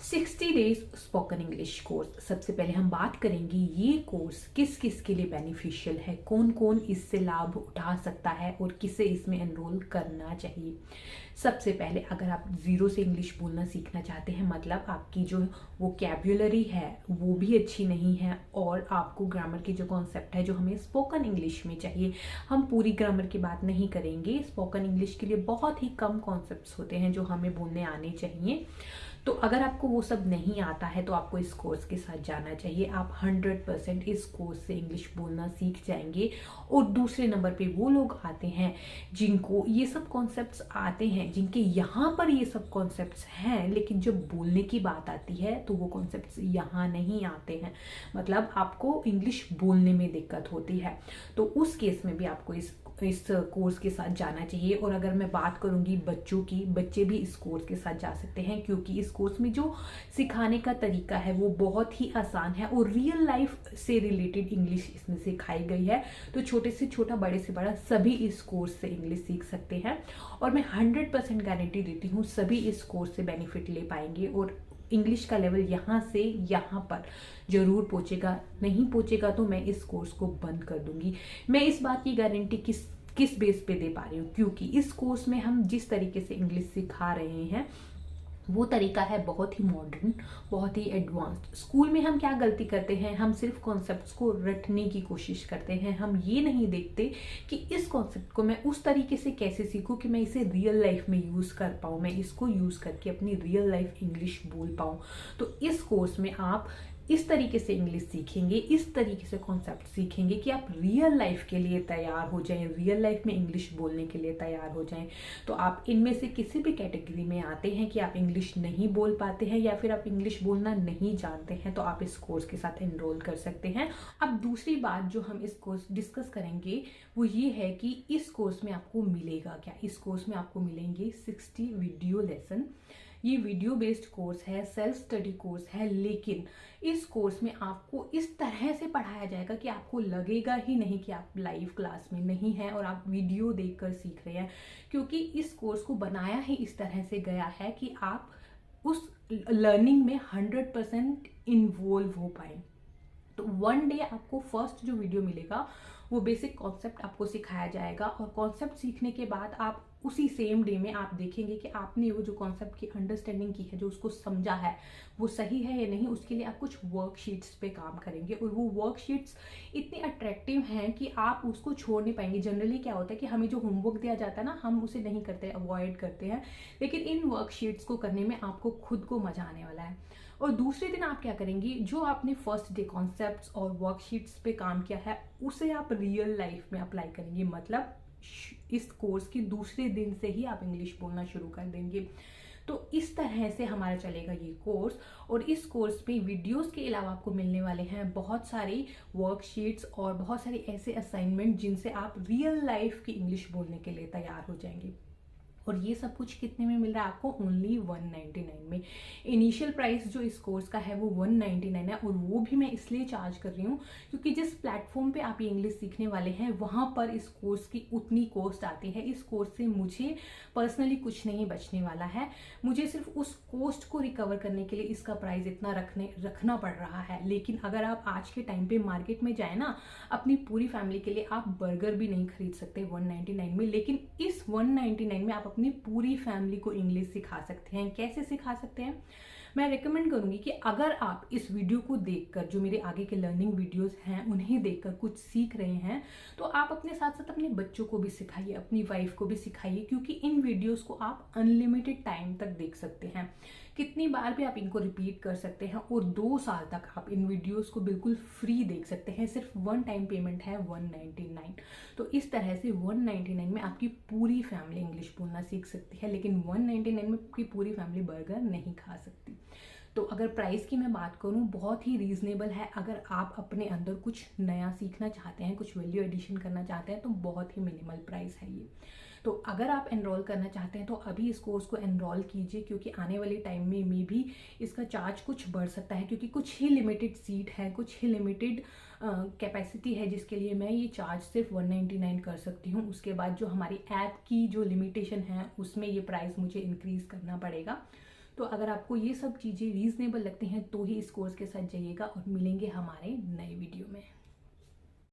60 days spoken English course. सबसे पहले हम बात करेंगे ये कोर्स किस किस के लिए बेनिफिशियल है, कौन कौन इससे लाभ उठा सकता है और किसे इसमें एनरोल करना चाहिए। सबसे पहले अगर आप जीरो से इंग्लिश बोलना सीखना चाहते हैं, मतलब आपकी जो वोकैब्युलरी है वो भी अच्छी नहीं है और आपको ग्रामर की जो कॉन्सेप्ट है जो हमें स्पोकन इंग्लिश में चाहिए, हम पूरी ग्रामर की बात नहीं करेंगे। स्पोकन इंग्लिश के लिए बहुत ही कम कॉन्सेप्ट्स होते हैं जो हमें बोलने आने चाहिए। तो अगर आपको वो सब नहीं आता है तो आपको इस कोर्स के साथ जाना चाहिए। आप 100% इस कोर्स से इंग्लिश बोलना सीख जाएंगे। और दूसरे नंबर पे वो लोग आते हैं जिनको ये सब कॉन्सेप्ट्स आते हैं, जिनके यहाँ पर ये सब कॉन्सेप्ट्स हैं, लेकिन जब बोलने की बात आती है तो वो कॉन्सेप्ट्स यहाँ नहीं आते हैं, मतलब आपको इंग्लिश बोलने में दिक्कत होती है। तो उस केस में भी आपको इस कोर्स के साथ जाना चाहिए। और अगर मैं बात करूंगी बच्चों की, बच्चे भी इस कोर्स के साथ जा सकते हैं, क्योंकि इस कोर्स में जो सिखाने का तरीका है वो बहुत ही आसान है और रियल लाइफ से रिलेटेड इंग्लिश इसमें सिखाई गई है। तो छोटे से छोटा, बड़े से बड़ा सभी इस कोर्स से इंग्लिश सीख सकते हैं और मैं 100% गारंटी देती हूँ सभी इस कोर्स से बेनिफिट ले पाएंगे और इंग्लिश का लेवल यहाँ से यहाँ पर जरूर पहुंचेगा। नहीं पहुंचेगा तो मैं इस कोर्स को बंद कर दूंगी। मैं इस बात की गारंटी किस बेस पे दे पा रही हूँ, क्योंकि इस कोर्स में हम जिस तरीके से इंग्लिश सिखा रहे हैं वो तरीका है बहुत ही मॉडर्न, बहुत ही एडवांस्ड। स्कूल में हम क्या गलती करते हैं, हम सिर्फ कॉन्सेप्ट्स को रटने की कोशिश करते हैं। हम ये नहीं देखते कि इस कॉन्सेप्ट को मैं उस तरीके से कैसे सीखूं कि मैं इसे रियल लाइफ में यूज कर पाऊं, मैं इसको यूज करके अपनी रियल लाइफ इंग्लिश बोल पाऊं। तो इस कोर्स में आप इस तरीके से इंग्लिश सीखेंगे, इस तरीके से कॉन्सेप्ट सीखेंगे कि आप रियल लाइफ के लिए तैयार हो जाएं, रियल लाइफ में इंग्लिश बोलने के लिए तैयार हो जाएं। तो आप इनमें से किसी भी कैटेगरी में आते हैं कि आप इंग्लिश नहीं बोल पाते हैं या फिर आप इंग्लिश बोलना नहीं जानते हैं, तो आप इस कोर्स के साथ एनरोल कर सकते हैं। अब दूसरी बात जो हम इस कोर्स डिस्कस करेंगे वो ये है कि इस कोर्स में आपको मिलेगा क्या। इस कोर्स में आपको मिलेंगे 60 वीडियो लेसन। ये वीडियो बेस्ड कोर्स है, सेल्फ स्टडी कोर्स है, लेकिन इस कोर्स में आपको इस तरह से पढ़ाया जाएगा कि आपको लगेगा ही नहीं कि आप लाइव क्लास में नहीं हैं और आप वीडियो देखकर सीख रहे हैं, क्योंकि इस कोर्स को बनाया ही इस तरह से गया है कि आप उस लर्निंग में 100% इन्वॉल्व हो पाए। तो वन डे आपको फर्स्ट जो वीडियो मिलेगा वो बेसिक कॉन्सेप्ट आपको सिखाया जाएगा और कॉन्सेप्ट सीखने के बाद आप उसी सेम डे में आप देखेंगे कि आपने वो जो कॉन्सेप्ट की अंडरस्टैंडिंग की है, जो उसको समझा है, वो सही है या नहीं। उसके लिए आप कुछ वर्कशीट्स पे काम करेंगे और वो वर्कशीट्स इतनी अट्रैक्टिव हैं कि आप उसको छोड़ नहीं पाएंगे। जनरली क्या होता है कि हमें जो होमवर्क दिया जाता है ना, हम उसे नहीं करते, अवॉइड करते हैं, लेकिन इन वर्कशीट्स को करने में आपको खुद को मजा आने वाला है। और दूसरे दिन आप क्या करेंगी, जो आपने फर्स्ट डे कॉन्सेप्ट्स और वर्कशीट्स पे काम किया है उसे आप रियल लाइफ में अप्लाई करेंगे, मतलब इस कोर्स के दूसरे दिन से ही आप इंग्लिश बोलना शुरू कर देंगे। तो इस तरह से हमारा चलेगा ये कोर्स। और इस कोर्स में वीडियोस के अलावा आपको मिलने वाले हैं बहुत सारी वर्कशीट्स और बहुत सारे ऐसे असाइनमेंट जिनसे आप रियल लाइफ की इंग्लिश बोलने के लिए तैयार हो जाएंगे। और ये सब कुछ कितने में मिल रहा है आपको? ओनली 199 में। इनिशियल प्राइस जो इस कोर्स का है वो 199 है और वो भी मैं इसलिए चार्ज कर रही हूँ क्योंकि जिस प्लेटफॉर्म पे आप ये इंग्लिश सीखने वाले हैं वहां पर इस कोर्स की उतनी कॉस्ट आती है। इस कोर्स से मुझे पर्सनली कुछ नहीं बचने वाला है, मुझे सिर्फ उस कॉस्ट को रिकवर करने के लिए इसका प्राइस इतना रखना पड़ रहा है। लेकिन अगर आप आज के टाइम पे मार्केट में जाए ना, अपनी पूरी फैमिली के लिए आप बर्गर भी नहीं खरीद सकते 199 में, लेकिन इस 199 में आप अपनी पूरी फैमिली को इंग्लिश सिखा सकते हैं। कैसे सिखा सकते हैं? मैं रेकमेंड करूंगी कि अगर आप इस वीडियो को देखकर, जो मेरे आगे के लर्निंग वीडियोस हैं उन्हें देखकर कुछ सीख रहे हैं, तो आप अपने साथ साथ अपने बच्चों को भी सिखाइए, अपनी वाइफ को भी सिखाइए, क्योंकि इन वीडियोस को आप अनलिमिटेड टाइम तक देख सकते हैं, कितनी बार भी आप इनको रिपीट कर सकते हैं और 2 साल तक आप इन वीडियोस को बिल्कुल फ्री देख सकते हैं। सिर्फ वन टाइम पेमेंट है 199। तो इस तरह से 199 में आपकी पूरी फैमिली इंग्लिश बोलना सीख सकती है, लेकिन 199 में आपकी पूरी फैमिली बर्गर नहीं खा सकती। तो अगर प्राइस की मैं बात करूं, बहुत ही रीजनेबल है। अगर आप अपने अंदर कुछ नया सीखना चाहते हैं, कुछ वैल्यू एडिशन करना चाहते हैं, तो बहुत ही मिनिमल प्राइस है ये। तो अगर आप एनरोल करना चाहते हैं तो अभी इस कोर्स को एनरोल कीजिए, क्योंकि आने वाले टाइम में भी इसका चार्ज कुछ बढ़ सकता है, क्योंकि कुछ ही लिमिटेड सीट है, कुछ ही लिमिटेड कैपेसिटी है, जिसके लिए मैं ये चार्ज सिर्फ 199 कर सकती हूँ। उसके बाद जो हमारी ऐप की जो लिमिटेशन है उसमें ये प्राइस मुझे इंक्रीज करना पड़ेगा। तो अगर आपको ये सब चीज़ें रीजनेबल लगती हैं तो ही इस कोर्स के साथ जाइएगा, और मिलेंगे हमारे नए